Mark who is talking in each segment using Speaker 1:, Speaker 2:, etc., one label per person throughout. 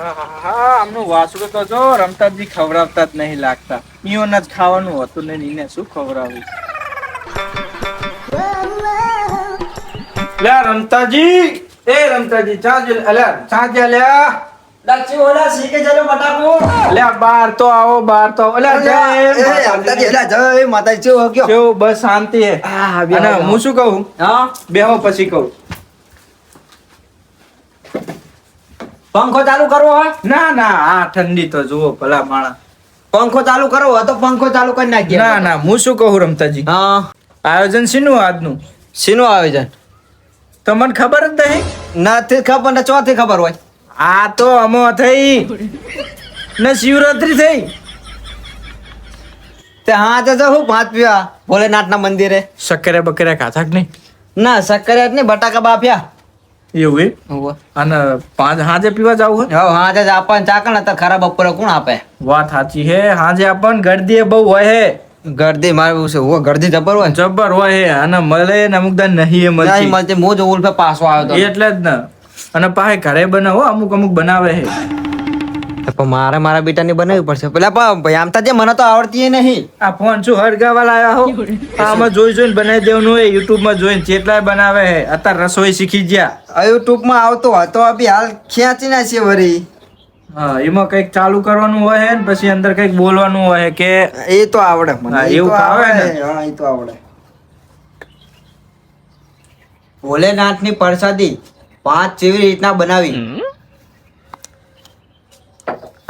Speaker 1: આમનું વાસરું તો જો રમતાજી ખવડાવતા જ નહીં લાગતા. ઈઓને જ ખાવાનું હતું ને એને શું ખવડાવ્યું? લે રમતાજી, એ રમતાજી ચા જ અલ્યા ચા જ લ્યા.
Speaker 2: લચ્છી ઓલા શીખે ચાલો બટાકો.
Speaker 1: અલ્યા બાર તો આવો, બાર તો આવો. અલ્યા જય
Speaker 2: રમતાજી એલા જય માતાજી ચેવો ગયો.
Speaker 1: કેવું બસ શાંતિ હે.
Speaker 2: હા
Speaker 1: અને હું શું કહું?
Speaker 2: હા
Speaker 1: બેહો પછી કહું.
Speaker 2: પંખો ચાલુ કરવો હોય?
Speaker 1: ના ના આ ઠંડી તો જુઓ ભલા માણા.
Speaker 2: પંખો ચાલુ કરવો હોય તો પંખો ચાલુ કરી નાખીએ.
Speaker 1: ના ના હું શું કહું રમતાજી?
Speaker 2: હા
Speaker 1: આયોજન શીનું આજનું?
Speaker 2: શીનું આયોજન?
Speaker 1: તમને ખબર જ નહીં?
Speaker 2: નથી ખબર ને ચોથી ખબર હોય.
Speaker 1: આ તો અમો થઈ ને શિવરાત્રી થઈ.
Speaker 2: તે હા તો હું ભાત પીવા ભોલેનાથના મંદિરે.
Speaker 1: શક્કરે બકરે ખાધા કે નહીં?
Speaker 2: ના શક્કરિયા ને બટાકા બાફ્યા.
Speaker 1: એવું એ? અને પાંચ હાજે પીવા જવું હોય?
Speaker 2: હા હા જ આપણને ચાકણ તો ખરાબ બપોરે કોણ આપે?
Speaker 1: વાત સાચી હે. હાજે આપણને ગરદી બહુ હોય હે.
Speaker 2: ગરદી મારું છે ઓ ગરદી જબર હોય
Speaker 1: જબર હોય હે. અને મળે ને અમુક દાન નહીં મળતી.
Speaker 2: નહીં મળતી મોજ ઉલ્ફે પાછો આવ્યો તો
Speaker 1: એટલે જ ને. અને પાહે ઘરે બનાવો અમુક અમુક બનાવે હે.
Speaker 2: પણ મારા બેટાને બનાવવી પડશે. પેલા ભાઈ આમ તો જે મને તો આવડતી નહીં.
Speaker 1: આ ફોન શું હરગાવા લાયા હો? આમાં જોઈને બનાવી દેવાનું હોય. યુટ્યુબ માં જોઈને જેટલાય બનાવે હે. અત્યારે રસોઈ શીખી ગયા.
Speaker 2: યુટ્યુબ માં આવતો હતો અભી હાલ ખેંચી ના છે વરી.
Speaker 1: હા એમાં કઈક ચાલુ કરવાનું હોય હે ને પછી અંદર કઈક બોલવાનું હોય કે
Speaker 2: એ તો આવડે મને.
Speaker 1: હા, એવું ફાવે ને?
Speaker 2: હા એ તો આવડે. ભોલેનાથ ની પ્રસાદી 5 જેવી રીતના બનાવી.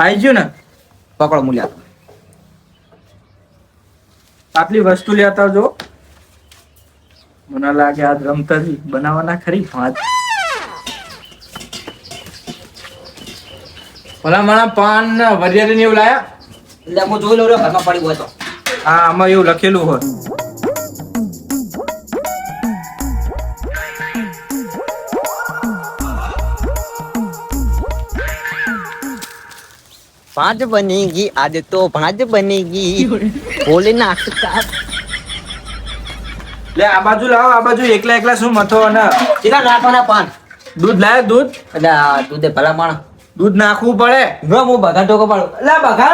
Speaker 1: આવી ગયું ને?
Speaker 2: પકડો મૂલ્યા.
Speaker 1: આટલી વસ્તુ લેતા આવજો. મને લાગે આજ રમતા બનાવવાના ખરી. ભલા મારા પાન વરિયાળી ને એવું લાયા?
Speaker 2: એટલે હું જોઈ લઉં ઘરમાં પડી હોય તો.
Speaker 1: હા આમાં એવું લખેલું હોય.
Speaker 2: પાંચ બનેગી આજે તો પાંચ બનેગી ભોલેનાથ કા.
Speaker 1: લે આ બાજુ લાવો. આ બાજુ એકલા એકલા શું મથો? અને
Speaker 2: કેટલા નાખવાના પાન?
Speaker 1: દૂધ લાયો? દૂધ
Speaker 2: એટલે આ દૂધે ભલા માણસ.
Speaker 1: દૂધ નાખવું પડે.
Speaker 2: જો હું બઘા ટોકો પાડું. લે બઘા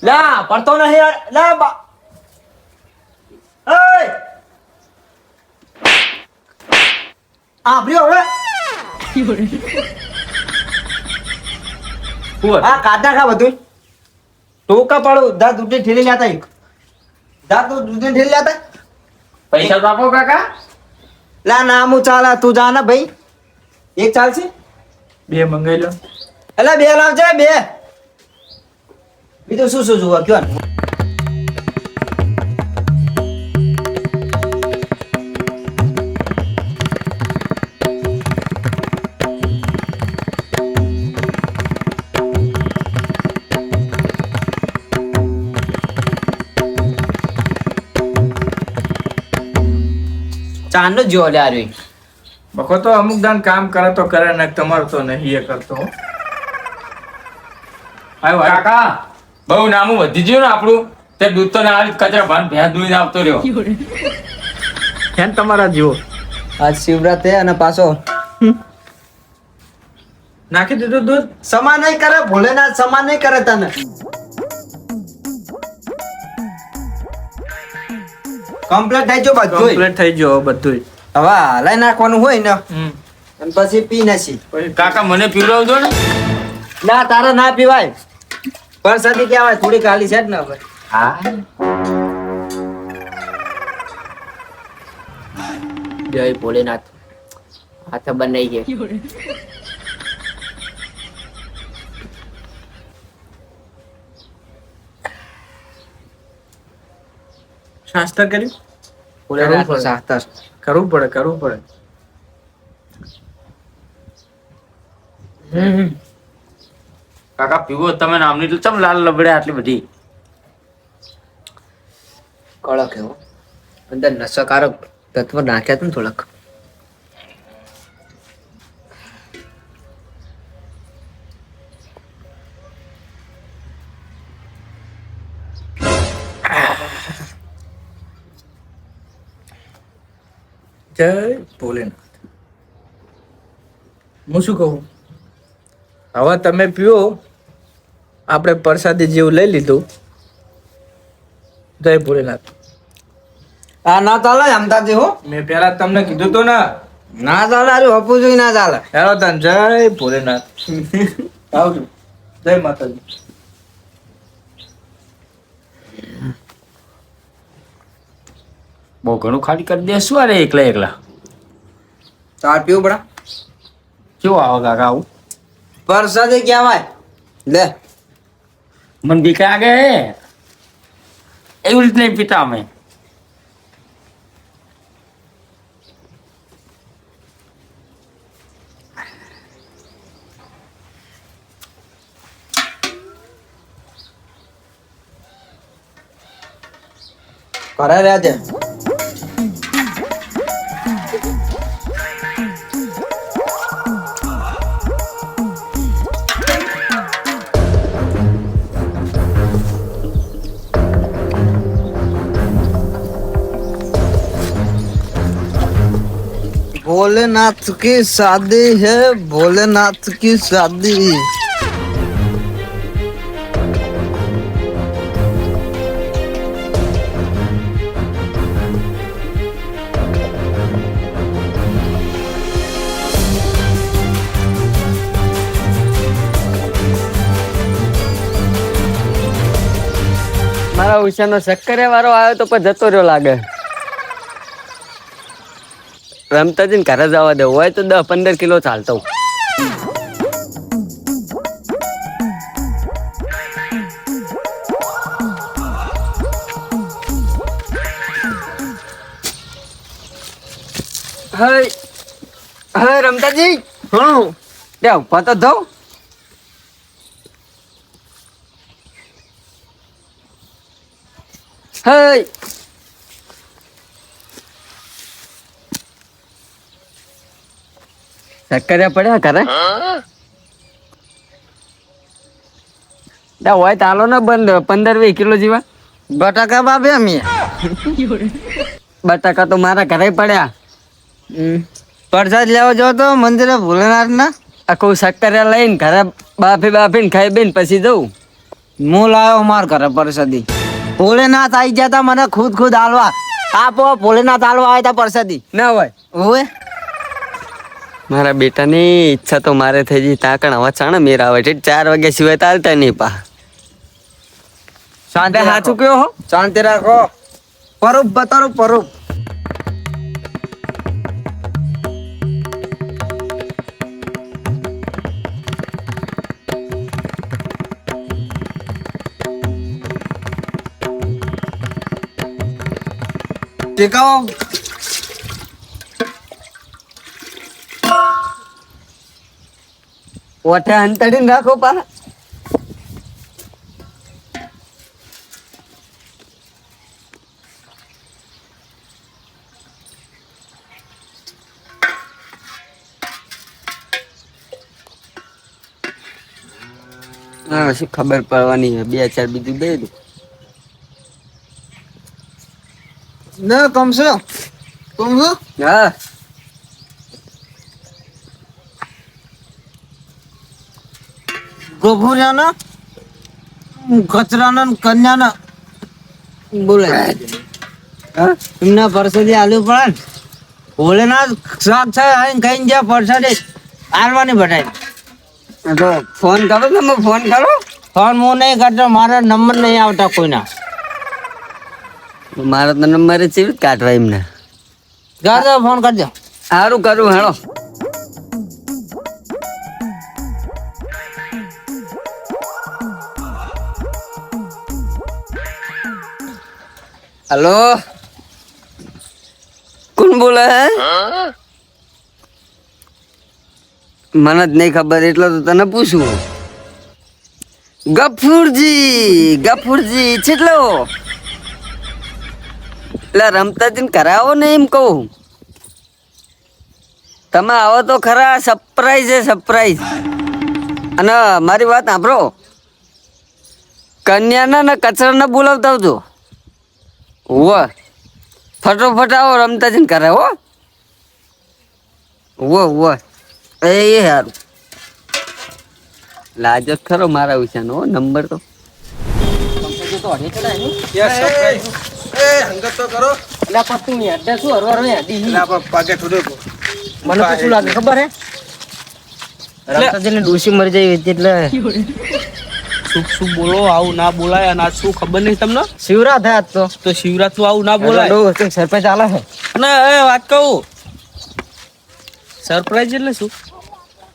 Speaker 2: લા પડતો નહીં યાર. લે બા એય આભ્યો હવે. આ કાટા ખા બધું ટોકા પાડું. દા દૂધે ઠેલી લેતા દા તું દૂધે ઠેલી લેતા.
Speaker 1: પૈસા તો આપો કાકા.
Speaker 2: લા ના હું ચાલે તું જા ને ભાઈ. એક ચાલશે?
Speaker 1: બે મંગાઈ લો.
Speaker 2: એટલે બે લાવજે બે. બીજું શું શું જોવા કયો ને? ચાંદો જો લે આ રહ્યો.
Speaker 1: બખો તો અમુક દાન કામ કરે તો કરે ને તમારું તો નહીં એ કરતો.
Speaker 3: આવ્યો કાકા બહુ નામું વધી ગયું ને આપણું. તે દૂધ તો ના આવી કચરા ભાન ભેંસ દૂધ આવતો રહ્યો.
Speaker 1: ફેન તમારા જેવો
Speaker 2: આજ શિવરાત્રી અને પાછો
Speaker 1: નાખી દીધું દૂધ.
Speaker 2: સમાન નહીં કરે ભોલેનાથ સમાન નહીં કરે તને. કમ્પ્લીટ થઈ ગયો બધું.
Speaker 1: કમ્પ્લીટ થઈ ગયો બધું.
Speaker 2: હવે હલાઈ નાખવાનું હોય ને
Speaker 1: હમ.
Speaker 2: અને પછી પી નાખી.
Speaker 3: કાકા મને પીવડાવજો ને.
Speaker 2: ના તારે ના પીવાય. પરસાદી કહેવાય થોડી ખાલી છે જ ને હવે.
Speaker 3: હા
Speaker 2: જય ભોલેનાથ. હાથ બનાવી ગયા.
Speaker 1: શાસ્ત્ર કર્યું?
Speaker 2: ભોલેનાથ શાસ્ત્ર
Speaker 1: કરવું પડે કરવું પડે.
Speaker 3: કાકા પીવો તમે નામની તો ચમ લાલ લબડે આટલી બધી.
Speaker 2: કડક એવો અંદર નશાકારક તત્વ નાખ્યા તું થોડાક.
Speaker 1: જય ભોલેનાથ. હું શું કહું? હવે તમે પીવો, આપણે પ્રસાદી જેવું લઈ લીધું. જય ભોલેનાથ.
Speaker 2: આ ના ચાલે અમદાવાદ હો.
Speaker 1: મેં પેલા તમને કીધું તો ને.
Speaker 2: ના ચાલે અરે બાપુ જોઈ ના ચાલે.
Speaker 1: હેલો તન જય ભોલેનાથ. આવજો. જય માતાજી.
Speaker 3: બહુ ઘણું ખાલી કરી દેશું અરે એકલા એકલા.
Speaker 2: ચાર પીવું પડા.
Speaker 3: કેવું આવો કાકા આવું?
Speaker 2: પ્રસાદી કહેવાય. લે
Speaker 3: મને બીક લાગે હે. એવી રીતે નહીં પીતા અમે.
Speaker 2: ઘરે રહ્યા છે. भोलेनाथ की शादी है, भोलेनाथ की शादी.
Speaker 4: મારા ઉષાનો શક્કરિયા વાળો આવ્યો તો પણ જતો રહ્યો લાગે. રમતાજી ને ઘરે જવા દે, હોય તો 10-15 કિલો ચાલતો. હે રમતાજી,
Speaker 2: हाँ
Speaker 4: લે ઉભા તો થો. હે શક્કરિયા પડ્યા ઘરે. હોય તો હાલો ને બંધ 15-20 કિલો જેવા.
Speaker 2: बटाका बाबे अमी
Speaker 4: બટાકા તો મારા ઘરે પડ્યા.
Speaker 2: प्रसाद लेवा जाओ तो मंदिर भोलेनाथ ना.
Speaker 4: આખું શક્કરિયા લઈને ઘરે બાફીને ખાઈ બેન પછી જવું.
Speaker 2: હું લાયો માર ઘરે પ્રસાદી. ભોલેનાથ આવી ગયા તા મને ખુદ હાલવા. આપો ભોલેનાથ હાલવા આવ્યા તા પ્રસાદી.
Speaker 4: ના હોય
Speaker 2: ઓવે
Speaker 4: મારા બેટાની ઈચ્છા તો મારે થઈ ગઈ. તાકણ હવે ચાણે મેર આવે છે 4 વાગ્યા સિવાય ચાલતા નહીં પા.
Speaker 2: શાંતિ
Speaker 4: સાચું કયો હો.
Speaker 2: શાંતિ રાખો. પરૂપ બતારો પરૂપ. ટેકાઓ
Speaker 4: ઓઠે અંતડીને રાખો પા. હા શું ખબર પડવાની 2-4 બીજું દે દઉં.
Speaker 2: ને કમસો
Speaker 4: હા
Speaker 2: ગોભુરિયાના કચરાના કન્યાના બોલે એમના પરસાદી આલુ પડે ને. ભોલેનાથ શાક છે આઈને ખાઈને જ્યાં પરસાદી આલવાની બટાઈ.
Speaker 4: તો ફોન કરો તમે ફોન કરો.
Speaker 2: ફોન હું નહીં કરતો, મારા નંબર નહીં આવતા કોઈના.
Speaker 4: મારો તો નંબર જ છે કાઢવા એમને.
Speaker 2: કરજો ફોન કરજો.
Speaker 4: સારું કરું હેડો. हेलो कौन बोला है? મને જ નહીં ખબર એટલે તો તને પૂછું. ગફુરજી છેટલો એટલે રમતાજીને કરાવો ને એમ કહું. તમે આવો તો ખરા. સરપ્રાઈઝ છે સરપ્રાઈઝ. અને મારી વાત સાંભળો, કન્યાના ને કચરાને બોલાવતા આવજો. ફટોફટ આવો, રમતાજીને કરે હો. એ સારું. લાજો જ ખરો મારા વિશાનો હો, નંબર તો
Speaker 1: હંગત તો કરો.
Speaker 2: એટલે પત્તું નહીં અડધે શું હરવાર નહીં અડી
Speaker 1: એટલે આપણે પગે થોડું
Speaker 2: મને તો શું લાગે ખબર હે રમતાજીને ડોશી મરી જાય એટલે
Speaker 5: શું બોલો આવું ના બોલાય અને આજ શું ખબર નહીં તમને
Speaker 2: શિવરાત હે આજ
Speaker 5: તો શિવરાત આવું ના બોલાય
Speaker 2: તો સરપંચ આલે છે
Speaker 5: અને એ વાત કહું સરપ્રાઈઝ એટલે શું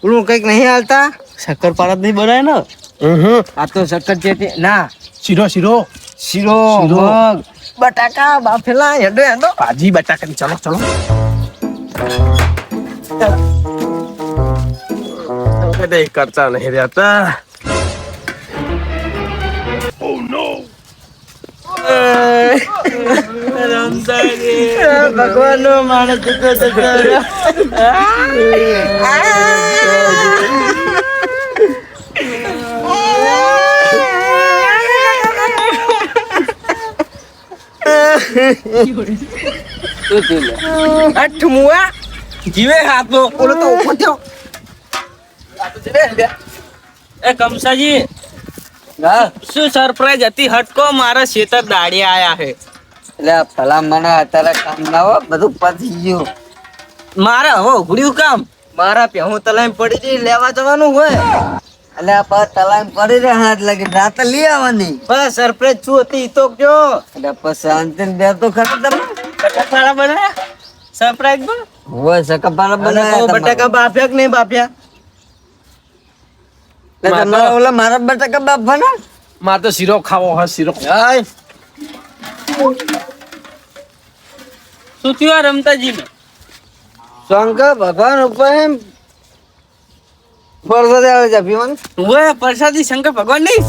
Speaker 2: પેલું કઈક નહીં હાલતા
Speaker 5: શક્કરપારા જ નહીં બનાય ને
Speaker 2: આ તો શક્કર ચેતી ના
Speaker 5: શીરો
Speaker 2: શીરો મગ બટાકા બાફેલા હેડો હેડો
Speaker 5: ભાજી બટાકાની ચલો ચલો
Speaker 1: કરતા નહીં રહેતા.
Speaker 2: ભગવાન નો માણસ
Speaker 5: જીવે હાથો
Speaker 2: ઓલો તો ઉભો થયો
Speaker 5: એ કમસાજી શું સરપ્રાઈઝ હતી હટકો મારા શેતર દાડી આયા હે
Speaker 4: એટલે ભલા મને અત્યારે કામ ના હોય બધું પતી ગયું.
Speaker 5: મારે હવે ઉઘડ્યું કામ
Speaker 2: મારા હું તલાઈ પડી જઈ લેવા જવાનું હોય
Speaker 4: એટલે આ પર તલાઈ પડી રહે હાથ લાગી રાતે લઈ આવવાની.
Speaker 2: બસ સરપ્રાઈઝ શું હતી ઈ તો કયો
Speaker 4: એટલે પછી શાંતિ બે તો ખરા તમે
Speaker 5: બટાકા બનાયા સરપ્રાઈઝ માં
Speaker 4: હોય સકપારા બનાવ્યા તમારે.
Speaker 2: બટાકા બાફ્યા કે નહીં બાફ્યા
Speaker 4: એટલે તમારા ઓલા મારા બટાકા બાફવાના
Speaker 5: મારે તો શીરો ખાવો હા શીરો
Speaker 2: હાય
Speaker 5: શું થયું આ રમતાજી ને
Speaker 2: શંકર ભગવાન ઉપર એમ ફરસાદ આવે છે પીવાનું
Speaker 5: હવે પ્રસાદી શંકર ભગવાન નહીં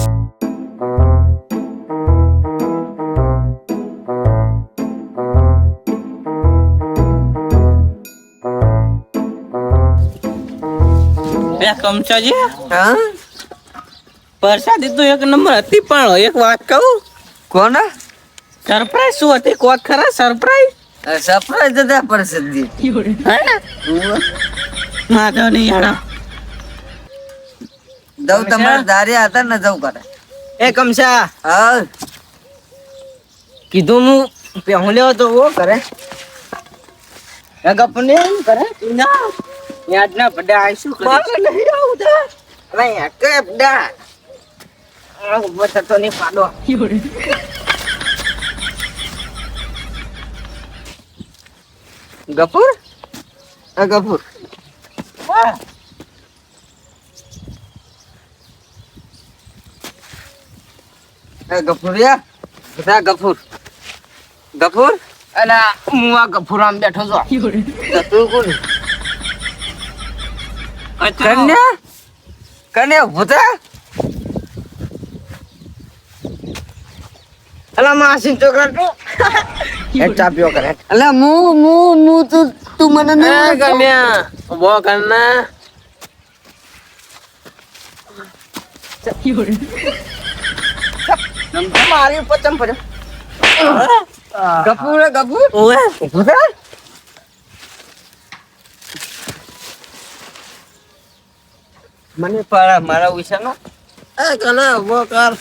Speaker 5: બે કમચાજી
Speaker 2: હા
Speaker 5: પ્રસાદી તો એક નંબર હતી પણ એક વાત કહું
Speaker 2: કોના
Speaker 5: સરપ્રાઈઝ શું હતી કોક ખરા સરપ્રાઈઝ
Speaker 4: સરપ્રાઈઝ હતા પરસદી
Speaker 5: માધવ નહીં યાર
Speaker 4: દઉં તમારે દારિયા હતા ને જવું કરે
Speaker 2: એ કમસા
Speaker 4: હા
Speaker 2: કીધું હું પહેલું લેવો તો વો કરે એ ગપને એમ કરે ના યાદ ના બડા આ શું કરે નહીં આવું તો અરે કે બડા આ બતા તો નહીં પાડો ગફુર આ ગફુર
Speaker 4: ગફુરિયા બધા ગફુર ગફુર
Speaker 2: અને હું આ ગફુર આમ બેઠો છો
Speaker 4: તું કોણ કન્યા કન્યા ભૂતા
Speaker 2: અલા માસી છોકરા તું એક ચાપ્યો કરે
Speaker 4: અલા મુ તું મને નહીં
Speaker 5: કન્યા ઉભો કરના
Speaker 2: મારી ઉપર ચમ પડ્યો ગફુર ગફુર
Speaker 5: ઓએ
Speaker 2: ભૂતા મને પાડા મારા વિષયનો એ કને ઉભો કર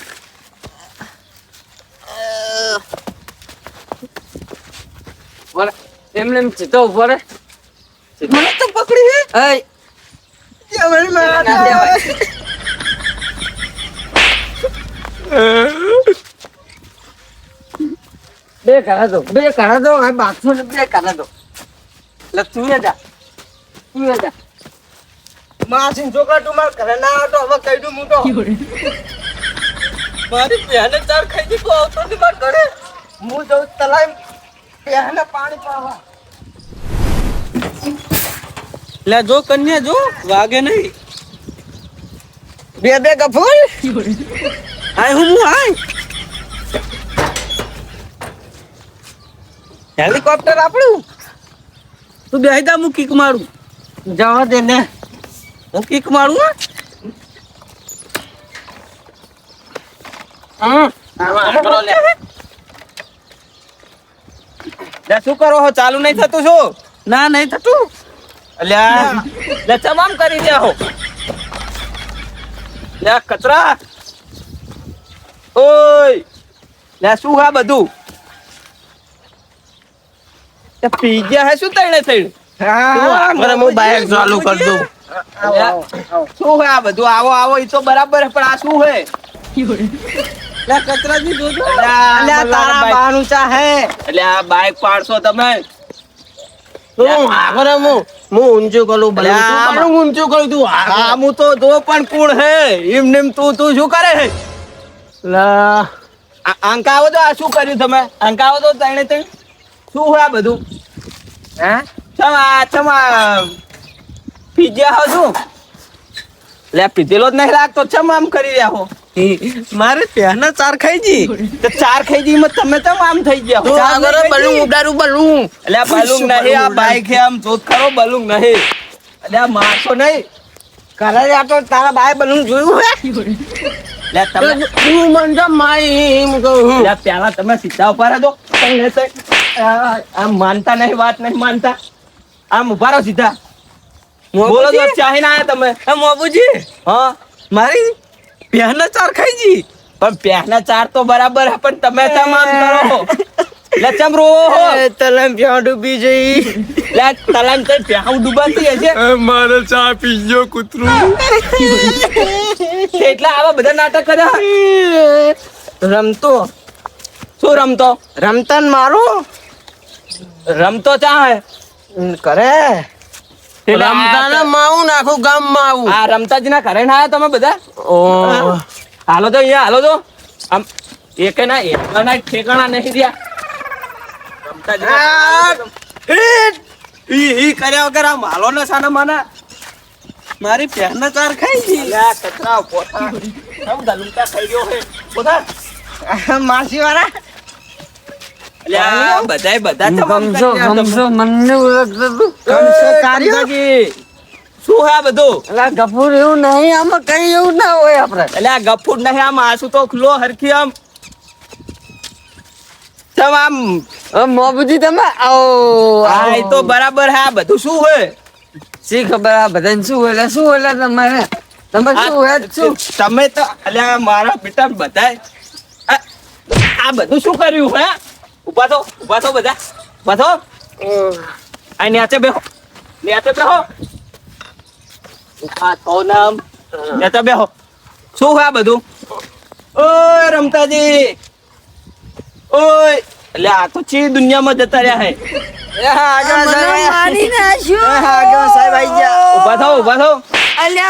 Speaker 2: બોલે એમને એમ ચીતો ઉભો રે મને તો પકડી હે
Speaker 4: એય
Speaker 2: કે મને મારા ના દેવાય બે કરા દો આ બાથો ને બે કરા દો લે તું એ જા માસી છોકરા તું માર ઘરે ના આવતો હવે કહી દઉં હું તો મારી પહેલે ચાર ખાઈ દી તું આવતો નહીં માર ઘરે હું જઉં તલાઈ પહેલે પાણી પાવા
Speaker 5: લે જો કન્યા જો વાગે નહીં
Speaker 2: બે ગફુર
Speaker 5: આય હું આય
Speaker 2: હેલિકોપ્ટર આપણું
Speaker 5: તું બેહી જા હું કિક મારું
Speaker 2: જવા દે ને
Speaker 5: હું કિક મારું
Speaker 2: હમ
Speaker 5: લે શું કરો હો ચાલુ નહીં થતું શું ના નહીં થતું અલ્યા લે તમામ કરી દે હો
Speaker 1: લે કચરા ઓય લે શું આ બધું એ પી ગયા હે શું તણે થયું
Speaker 2: મને હું બાઇક ચાલુ કર દઉં.
Speaker 1: શું હે આ બધું આવો આવો ઈ તો બરાબર હે પણ આ શું હે
Speaker 2: લે કચરાજી જોજો.
Speaker 1: અલ્યા,
Speaker 2: અલ્યા તારા
Speaker 1: બાઈક.
Speaker 2: બાનું ચા હે.
Speaker 1: એટલે આ બાઈક પાડશો તમે
Speaker 2: મને હું ઊંચું કરું ભલે.
Speaker 1: અલ્યા,
Speaker 2: તું બાનું ઊંચું કરું તું.
Speaker 1: આ હું તો જો પણ કુણ હે એમ નેમ તું શું કરે હે
Speaker 2: લા
Speaker 1: અંકાવો તો આ શું કર્યું તમે અંકાવો તો તણે તણ શું હે આ બધું
Speaker 2: હે
Speaker 1: ચમા પીજ્યા હો શું લે પીધેલો જ નહીં લાગતો ચમ આમ કરી રહ્યા હો
Speaker 2: મારે પહેલા ચાર ખાઈ જી.
Speaker 1: તો ચાર ખાઈ જી માં તમે ચમ આમ થઈ ગયા
Speaker 2: તું
Speaker 1: ચાર
Speaker 2: આગળ
Speaker 1: નહીં ખાઈ
Speaker 2: બલૂન
Speaker 1: જી?
Speaker 2: ઉડાડું બલૂન.
Speaker 1: એટલે આ બલૂન નહીં આ બાઈક હે આમ જોત ખરો બલૂન નહીં એટલે આ મારશો નહીં
Speaker 2: કરે આ તો તારા બાય બલૂન જોયું હે.
Speaker 1: લે તમે
Speaker 2: તું મને તો મારી એમ કહું.
Speaker 1: લે પેલા તમે સીધા ઉભા રહો આમ માનતા નહીં વાત નહીં માનતા આમ ઉભા રહો સીધા બોલો તો ચાહીને આયા તમે
Speaker 2: મોબુજી
Speaker 1: હા
Speaker 2: મારી પહેલા ચાર ખાઈ જી.
Speaker 1: પણ પહેલા ચાર તો બરાબર હે પણ તમે ચમ આમ કરો લે ચમ રો હો
Speaker 2: તલમ પ્યાં ડૂબી જઈ.
Speaker 1: લે તલામ તો પ્યાઉ ડૂબાતી હશે
Speaker 3: મારે ચા પીજો કૂતરું.
Speaker 1: એટલા આવા બધા નાટક કર્યા
Speaker 2: રમતો
Speaker 1: શું રમતો
Speaker 2: રમતન મારું
Speaker 1: રમતો ચા હે
Speaker 2: કરે.
Speaker 1: એટલે
Speaker 2: રમતાના માવું નાખું ગામમાં આવું.
Speaker 1: આ રમતાજીના ઘરે ના આયા તમે બધા હાલો તો અહીંયા હાલો તો આમ એક ના ઠેકાણા નહીં રહ્યા
Speaker 2: ઈ કર્યા વગર આ માલો ના સાના માના મારી પહેલા ચાર ખાઈ જી.
Speaker 1: કચરા પોતા સૌ દલુકા ખાઈ ગયો હે પોતા
Speaker 2: માસી વાળા
Speaker 1: અલ્યા બધાય બધા તમામ
Speaker 4: ગમશો ગમશો મને ઓળખતું તું.
Speaker 2: ગમશો કાર્યો?
Speaker 1: શું હે આ બધું
Speaker 4: અલા ગફુર એવું નહીં આમાં કઈ એવું ના હોય આપણે.
Speaker 1: અલ્યા ગફુર નહીં આમ આસુ તો ખુલ્લો હરખી આમ તમ આમ
Speaker 4: મોબુજી તમે આવો
Speaker 1: આ ઈ તો બરાબર હે આ બધું શું હે
Speaker 4: શી ખબર આ બધાને શું હોય શું હોય તમારે તમે શું હોય શું
Speaker 1: તમે તો અલ્યા મારા બેટા બધાય આ બધું શું કર્યું હે ઉભા થો બધા ઉભા થો આ ન્યાચે બેહો ઉભા થો નામ ન્યાચે બેહો શું હે આ બધું ઓય રમતાજી ઓય એટલે આ તો ચી દુનિયામાં જતા રહ્યા હે ઉભા થો એટલે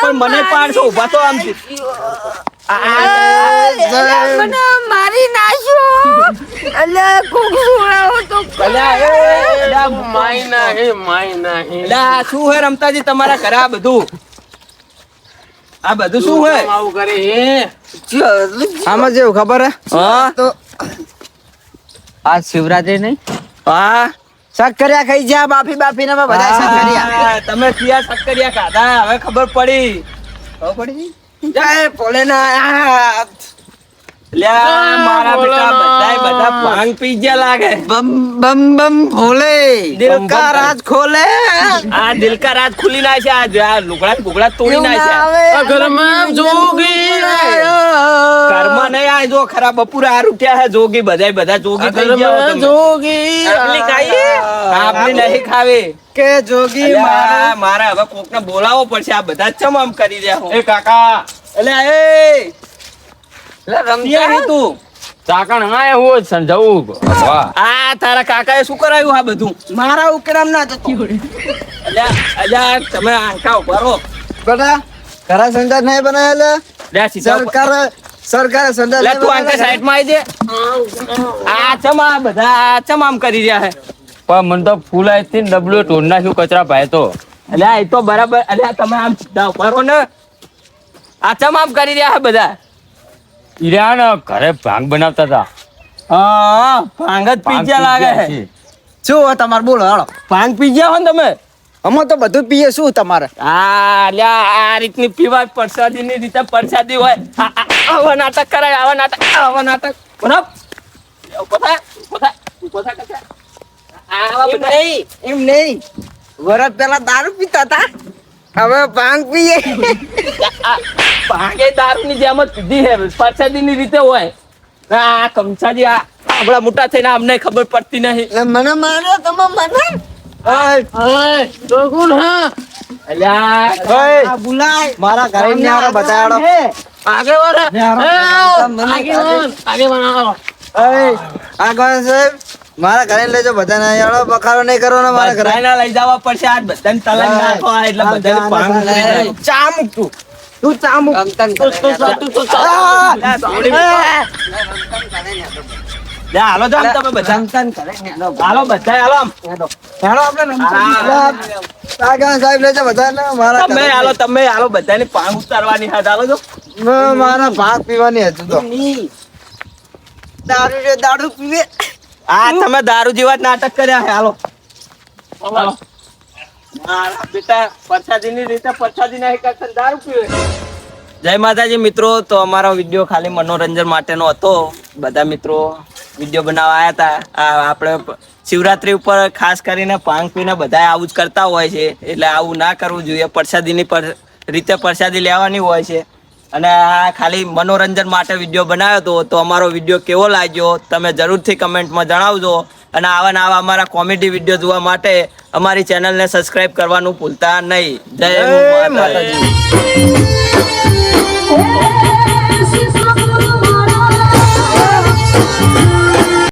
Speaker 1: પણ મને પાડશો ઉભા થો આમથી એટલે આ શું હે રમતાજી તમારા ઘરે આ બધું શું હે
Speaker 2: આવું કરે હે.
Speaker 1: આમાં જેવું ખબર હે હા
Speaker 4: આ શિવરાત્રી નહીં
Speaker 1: હા
Speaker 2: સક્કરિયા ખાઈ જા બાફી બાફીને અમે બધા સક્કરિયા.
Speaker 1: હા, તમે ત્યાં સક્કરિયા ખાધા હવે ખબર પડી
Speaker 2: જય ભોલેનાથ.
Speaker 1: લ્યા મારા બેટા બધા ભાંગ પી ગયા લાગે
Speaker 2: બમ બમ બમ ભોલે દિલ કા રાજ ખોલે.
Speaker 1: આ દિલ કા રાજ ખુલી ના છે આ લુગડા તોડી ના છે
Speaker 2: ઘરમાં જોગી
Speaker 1: ઘરમાં નહીં આ જો ખરા બપોરે આ રૂઠ્યા હે જોગી બધા જોગી થઈ ગયા હો તમે.
Speaker 2: જોગી
Speaker 1: આપણી ખાઈએ આપણી નહીં ખાવે
Speaker 2: કે જોગી
Speaker 1: અલ્યા, મારે હવે કોકને બોલાવવો પડશે આ બધા ચમ આમ કરી રહ્યા હું
Speaker 3: એ કાકા
Speaker 1: અલ્યા એ
Speaker 4: રમતા
Speaker 1: તું
Speaker 3: ચાકણ હા હું સમજાવું વાહ
Speaker 1: આ તારા કાકાએ શું કરાયું આ બધું
Speaker 2: મારા ઉકેરામ ના જતો.
Speaker 1: અલ્યા તમે આંખા ઉભા રહો
Speaker 2: બેટા ઘરા સંદાસ નહીં બનાવેલા.
Speaker 1: લે સીધા ઉભા.
Speaker 2: સરકારે સંદાસ
Speaker 1: લે તું આંખા સાઈડમાં આવી દે આ ચમ આ બધા ચમ આમ કરી રહ્યા હે
Speaker 3: પણ મને તો ફૂલ આવી ને ડબલું ટોડ નાખ્યું કચરા ભાઈ તો
Speaker 1: અલ્યા એ તો બરાબર અલ્યા તમે આમ સીધા ઉભા રહો ને આ ચમ આમ કરી રહ્યા હે બધા
Speaker 3: ઈરા ને ઘરે ભાંગ બનાવતા હતા
Speaker 1: હા ભાંગ જ પી ગયા લાગે હે
Speaker 2: શું હોય તમારે બોલો હાલો.
Speaker 1: ભાંગ પી ગયા હો ને તમે
Speaker 2: અમે તો બધું પીએ શું તમારે.
Speaker 1: અલ્યા આ રીતની પીવા પ્રસાદીની રીતે પ્રસાદી હોય આવા નાટક કરાય આવા નાટક બરાબર આવા બધા
Speaker 2: એમ નહીં વરસ પેલા દારૂ પીતા હતા હવે ભાંગ પીએ.
Speaker 1: ભાગે દારૂની જેમ જ પીધી હે પરસાદીની રીતે હોય આ કમસાજી આ આપણા મોટા થઈને અમને ખબર પડતી નહીં
Speaker 2: એટલે મને માર્યો તમે મને
Speaker 1: અલ્યા
Speaker 2: આ બોલાય મારા ઘરે ને આરો બતાડો આગળ સાહેબ મારા ઘરે લઈ જાઓ બધા ના યાડો બખારો નહીં કરવાનો મારા ઘરે
Speaker 1: બધાને લઈ જવા પડશે આજ બધાને તલાક નાખો એટલે બધાને ભાંગ ઉતરી જાય.
Speaker 2: ચા મૂક તું ચા મૂક
Speaker 1: લે, હાલો જામ તમે બધા હાલો બધા હાલો આમ.
Speaker 2: હેડો આપણે આગળ સાહેબ લઈ જાઓ બધા ને મારા
Speaker 1: તમે
Speaker 2: ઘરે.
Speaker 1: હાલો તમે હાલો બધાને ભાંગ ઉતારવાની હાથ હાલો જો
Speaker 2: મારા ભાગ પીવાની હતું તો દારૂ પીવે
Speaker 1: આ તમે દારૂ જેવા જ નાટક કર્યા છે હાલો હાલો. મારા બેટા પ્રસાદીની રીતે પ્રસાદી નહીં કરતા દારૂ પીવે. જય માતાજી મિત્રો, તો અમારો વિડીયો ખાલી મનોરંજન માટેનો હતો. બધા મિત્રો વિડીયો બનાવવા આવ્યા હતા. આ આપણે શિવરાત્રી ઉપર ખાસ કરીને ભાંગ પીને બધા આવું જ કરતા હોય છે, એટલે આવું ના કરવું જોઈએ. પ્રસાદીની રીતે પ્રસાદી લેવાની હોય છે, અને આ ખાલી મનોરંજન માટે વિડીયો બનાવ્યો હતો. તો અમારો વિડીયો કેવો લાગ્યો તમે જરૂરથી કમેન્ટમાં જણાવજો, અને આવા ને આવા અમારા કોમેડી વિડીયો જોવા માટે અમારી ચેનલને સબસ્ક્રાઇબ કરવાનું ભૂલતા નહીં. જય માતાજી.